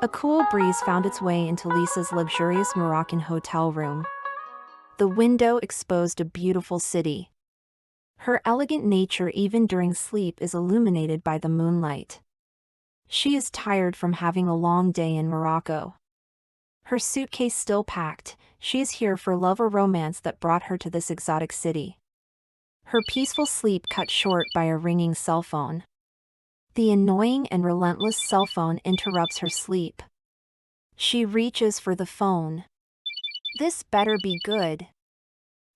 A cool breeze found its way into Lisa's luxurious Moroccan hotel room. The window exposed a beautiful city. Her elegant nature even during sleep is illuminated by the moonlight. She is tired from having a long day in Morocco. Her suitcase still packed, she is here for love or romance that brought her to this exotic city. Her peaceful sleep cut short by a ringing cell phone. The annoying and relentless cell phone interrupts her sleep. She reaches for the phone. This better be good.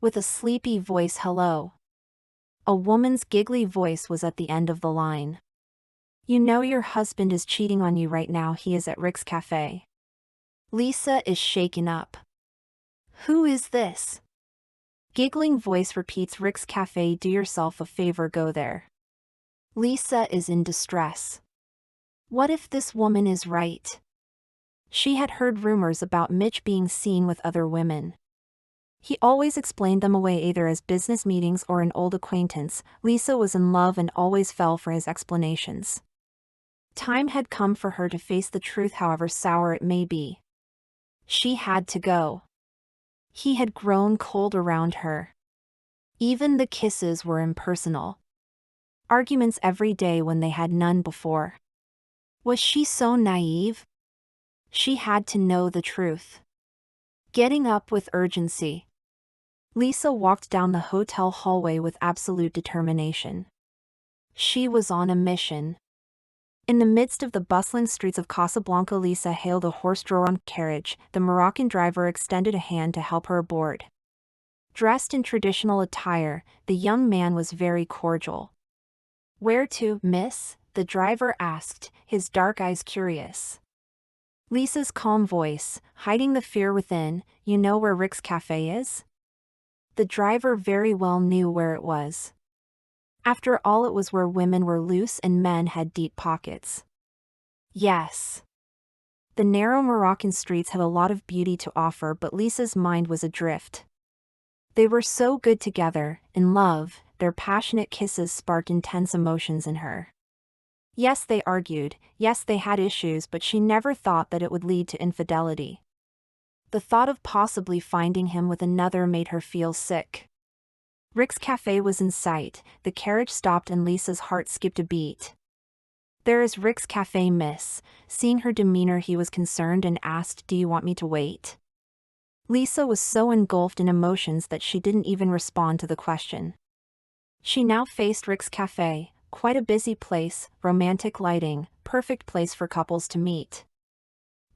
With a sleepy voice, hello. A woman's giggly voice was at the end of the line. You know your husband is cheating on you right now. He is at Rick's cafe. Lisa is shaken up. Who is this? Giggling voice repeats, Rick's cafe. Do yourself a favor, go there. Lisa is in distress. What if this woman is right? She had heard rumors about Mitch being seen with other women. He always explained them away either as business meetings or an old acquaintance. Lisa was in love and always fell for his explanations. Time had come for her to face the truth, however sour it may be. She had to go. He had grown cold around her. Even the kisses were impersonal. Arguments every day when they had none before. Was she so naive? She had to know the truth. Getting up with urgency, Lisa walked down the hotel hallway with absolute determination. She was on a mission. In the midst of the bustling streets of Casablanca, Lisa hailed a horse-drawn carriage. The Moroccan driver extended a hand to help her aboard. Dressed in traditional attire, the young man was very cordial. Where to, miss? The driver asked, his dark eyes curious. Lisa's calm voice, hiding the fear within, you know where Rick's cafe is? The driver very well knew where it was. After all, it was where women were loose and men had deep pockets. Yes. The narrow Moroccan streets had a lot of beauty to offer, but Lisa's mind was adrift. They were so good together, in love, their passionate kisses sparked intense emotions in her. Yes, they argued, yes, they had issues, but she never thought that it would lead to infidelity. The thought of possibly finding him with another made her feel sick. Rick's cafe was in sight. The carriage stopped and Lisa's heart skipped a beat. There is Rick's cafe, miss. Seeing her demeanor, he was concerned and asked, do you want me to wait? Lisa was so engulfed in emotions that she didn't even respond to the question. She now faced Rick's cafe, quite a busy place, romantic lighting, perfect place for couples to meet.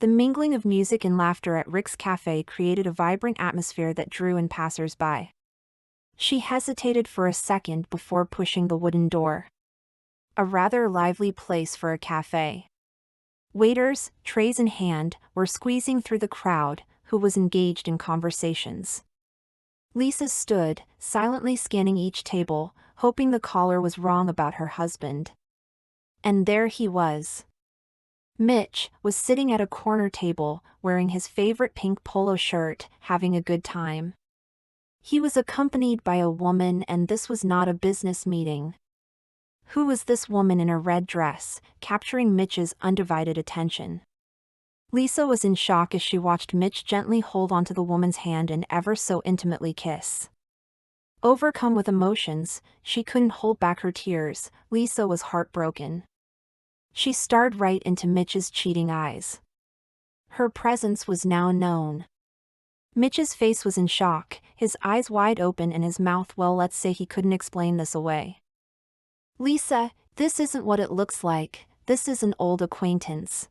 The mingling of music and laughter at Rick's cafe created a vibrant atmosphere that drew in passers-by. She hesitated for a second before pushing the wooden door. A rather lively place for a cafe. Waiters, trays in hand, were squeezing through the crowd, who was engaged in conversations. Lisa stood, silently scanning each table, hoping the caller was wrong about her husband. And there he was. Mitch was sitting at a corner table, wearing his favorite pink polo shirt, having a good time. He was accompanied by a woman, and this was not a business meeting. Who was this woman in a red dress, capturing Mitch's undivided attention? Lisa was in shock as she watched Mitch gently hold onto the woman's hand and ever so intimately kiss. Overcome with emotions, she couldn't hold back her tears. Lisa was heartbroken. She stared right into Mitch's cheating eyes. Her presence was now known. Mitch's face was in shock, his eyes wide open and his mouth, well, let's say he couldn't explain this away. Lisa, this isn't what it looks like, this is an old acquaintance.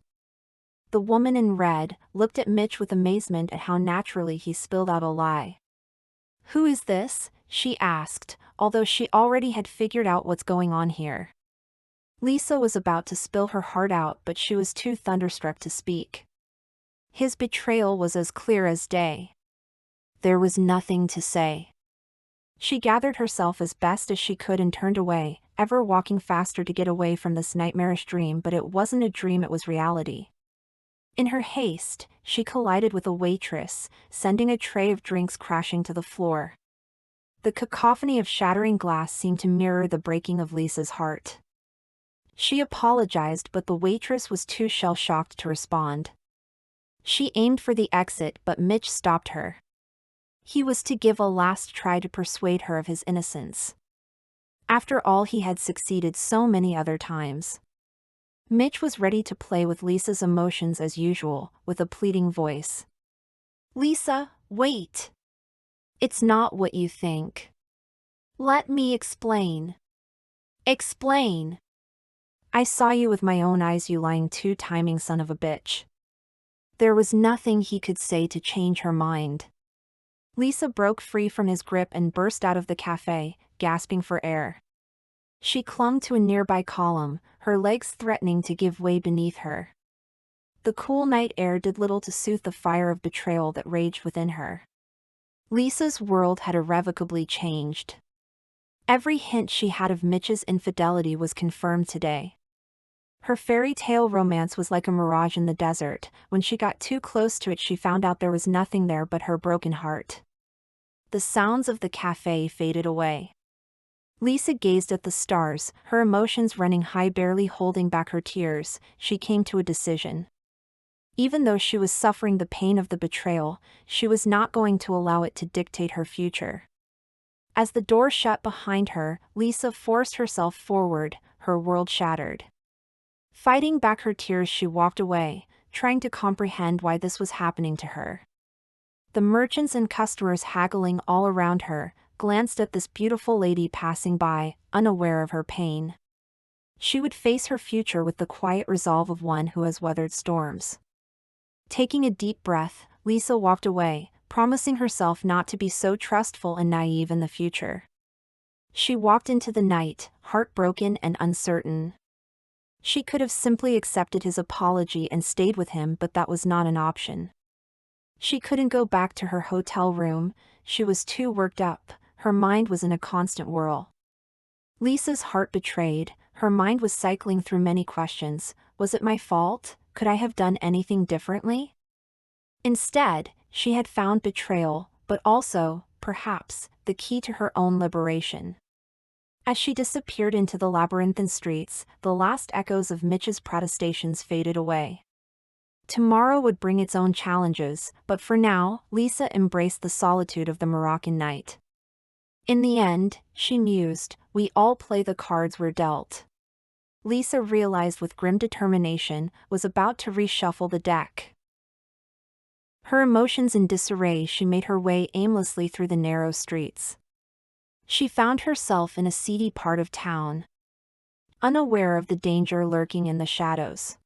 The woman in red looked at Mitch with amazement at how naturally he spilled out a lie. Who is this? She asked, although she already had figured out what's going on here. Lisa was about to spill her heart out, but she was too thunderstruck to speak. His betrayal was as clear as day. There was nothing to say. She gathered herself as best as she could and turned away, ever walking faster to get away from this nightmarish dream, but it wasn't a dream, it was reality. In her haste, she collided with a waitress, sending a tray of drinks crashing to the floor. The cacophony of shattering glass seemed to mirror the breaking of Lisa's heart. She apologized, but the waitress was too shell-shocked to respond. She aimed for the exit, but Mitch stopped her. He was to give a last try to persuade her of his innocence. After all, he had succeeded so many other times. Mitch was ready to play with Lisa's emotions as usual, with a pleading voice. "Lisa, wait. It's not what you think. Let me explain. Explain. I saw you with my own eyes, you lying two-timing son of a bitch." There was nothing he could say to change her mind. Lisa broke free from his grip and burst out of the cafe, gasping for air. She clung to a nearby column, her legs threatening to give way beneath her. The cool night air did little to soothe the fire of betrayal that raged within her. Lisa's world had irrevocably changed. Every hint she had of Mitch's infidelity was confirmed today. Her fairy tale romance was like a mirage in the desert. When she got too close to it, she found out there was nothing there but her broken heart. The sounds of the cafe faded away. Lisa gazed at the stars, her emotions running high, barely holding back her tears. She came to a decision. Even though she was suffering the pain of the betrayal, she was not going to allow it to dictate her future. As the door shut behind her, Lisa forced herself forward, her world shattered. Fighting back her tears, she walked away, trying to comprehend why this was happening to her. The merchants and customers haggling all around her glanced at this beautiful lady passing by, unaware of her pain. She would face her future with the quiet resolve of one who has weathered storms. Taking a deep breath, Lisa walked away, promising herself not to be so trustful and naive in the future. She walked into the night, heartbroken and uncertain. She could have simply accepted his apology and stayed with him, but that was not an option. She couldn't go back to her hotel room. She was too worked up, her mind was in a constant whirl. Lisa's heart betrayed, her mind was cycling through many questions. Was it my fault? Could I have done anything differently? Instead, she had found betrayal, but also, perhaps, the key to her own liberation. As she disappeared into the labyrinthine streets, the last echoes of Mitch's protestations faded away. Tomorrow would bring its own challenges, but for now, Lisa embraced the solitude of the Moroccan night. In the end, she mused, we all play the cards we're dealt. Lisa realized with grim determination, was about to reshuffle the deck. Her emotions in disarray, she made her way aimlessly through the narrow streets. She found herself in a seedy part of town, unaware of the danger lurking in the shadows.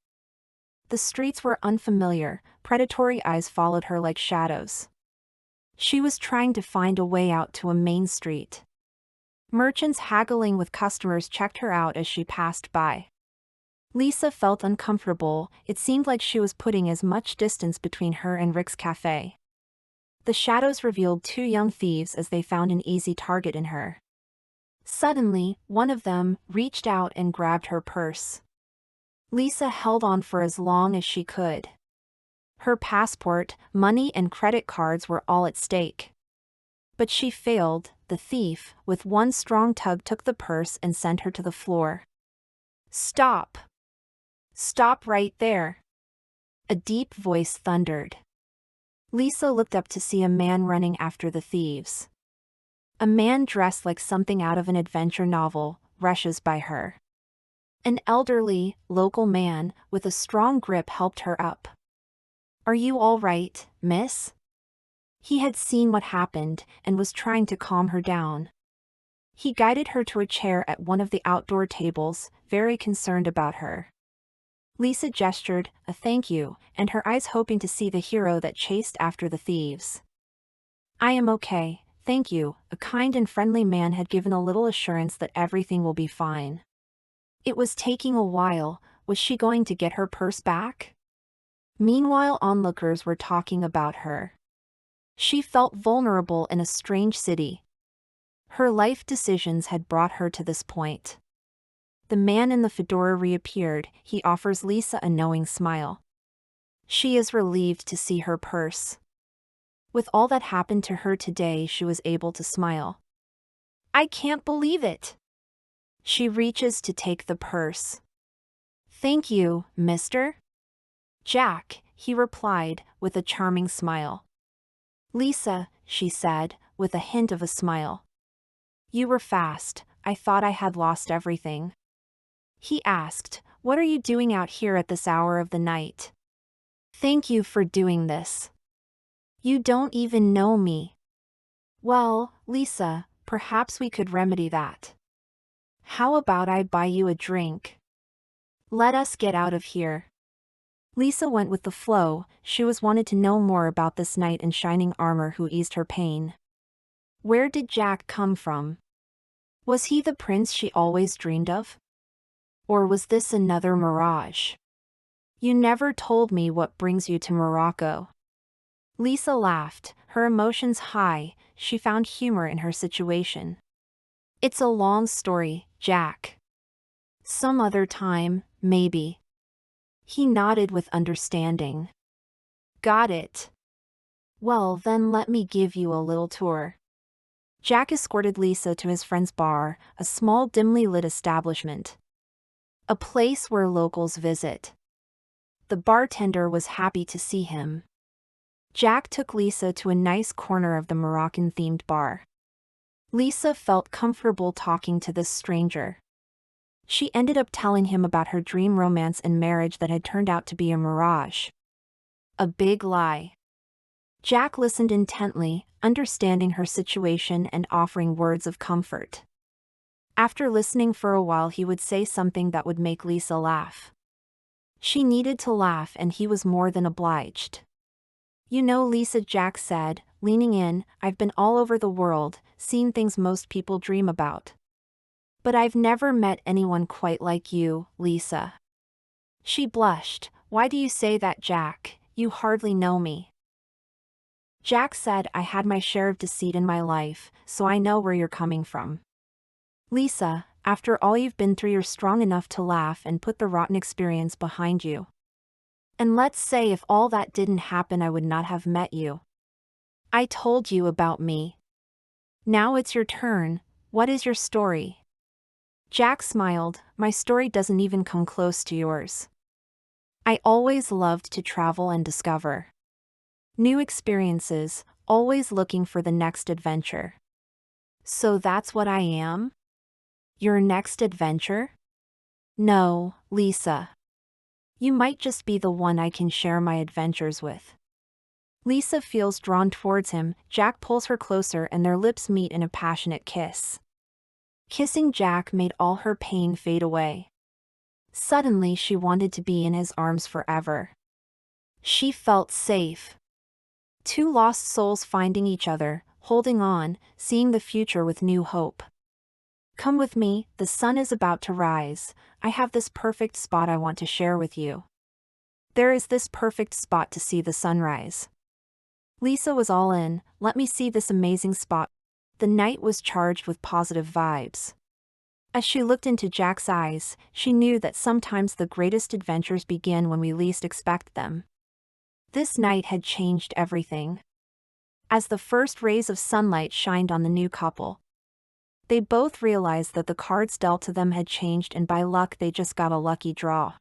The streets were unfamiliar, predatory eyes followed her like shadows. She was trying to find a way out to a main street. Merchants haggling with customers checked her out as she passed by. Lisa felt uncomfortable. It seemed like she was putting as much distance between her and Rick's cafe. The shadows revealed two young thieves as they found an easy target in her. Suddenly, one of them reached out and grabbed her purse. Lisa held on for as long as she could. Her passport, money and credit cards were all at stake. But she failed. The thief, with one strong tug, took the purse and sent her to the floor. "Stop! Stop right there!" a deep voice thundered. Lisa looked up to see a man running after the thieves. A man dressed like something out of an adventure novel rushes by her. An elderly, local man, with a strong grip helped her up. "Are you all right, miss?" He had seen what happened and was trying to calm her down. He guided her to a chair at one of the outdoor tables, very concerned about her. Lisa gestured a thank you, and her eyes hoping to see the hero that chased after the thieves. "I am okay, thank you," a kind and friendly man had given a little assurance that everything will be fine. It was taking a while. Was she going to get her purse back? Meanwhile, onlookers were talking about her. She felt vulnerable in a strange city. Her life decisions had brought her to this point. The man in the fedora reappeared. He offers Lisa a knowing smile. She is relieved to see her purse. With all that happened to her today, she was able to smile. "I can't believe it." She reaches to take the purse. Thank you, mister. Jack, he replied, with a charming smile. Lisa, she said, with a hint of a smile. You were fast, I thought I had lost everything. He asked, what are you doing out here at this hour of the night? Thank you for doing this. You don't even know me. Well, Lisa, perhaps we could remedy that. How about I buy you a drink? Let us get out of here. Lisa went with the flow, she wanted to know more about this knight in shining armor who eased her pain. Where did Jack come from? Was he the prince she always dreamed of? Or was this another mirage? You never told me what brings you to Morocco. Lisa laughed, her emotions high, she found humor in her situation. It's a long story, Jack. Some other time, maybe. He nodded with understanding. Got it. Well, then let me give you a little tour. Jack escorted Lisa to his friend's bar, a small dimly lit establishment. A place where locals visit. The bartender was happy to see him. Jack took Lisa to a nice corner of the Moroccan-themed bar. Lisa felt comfortable talking to this stranger. She ended up telling him about her dream romance and marriage that had turned out to be a mirage. A big lie. Jack listened intently, understanding her situation and offering words of comfort. After listening for a while, he would say something that would make Lisa laugh. She needed to laugh and he was more than obliged. You know, Lisa, Jack said, leaning in, I've been all over the world, seen things most people dream about. But I've never met anyone quite like you, Lisa. She blushed. Why do you say that, Jack? You hardly know me. Jack said, I had my share of deceit in my life, so I know where you're coming from. Lisa, after all you've been through, you're strong enough to laugh and put the rotten experience behind you. And let's say if all that didn't happen, I would not have met you. I told you about me. Now it's your turn. What is your story? Jack smiled. My story doesn't even come close to yours. I always loved to travel and discover new experiences, always looking for the next adventure. So that's what I am? Your next adventure? No, Lisa. You might just be the one I can share my adventures with. Lisa feels drawn towards him. Jack pulls her closer and their lips meet in a passionate kiss. Kissing Jack made all her pain fade away. Suddenly she wanted to be in his arms forever. She felt safe. Two lost souls finding each other, holding on, seeing the future with new hope. Come with me, the sun is about to rise. I have this perfect spot I want to share with you. There is this perfect spot to see the sunrise. Lisa was all in. Let me see this amazing spot. The night was charged with positive vibes. As she looked into Jack's eyes, she knew that sometimes the greatest adventures begin when we least expect them. This night had changed everything. As the first rays of sunlight shined on the new couple, they both realized that the cards dealt to them had changed, and by luck they just got a lucky draw.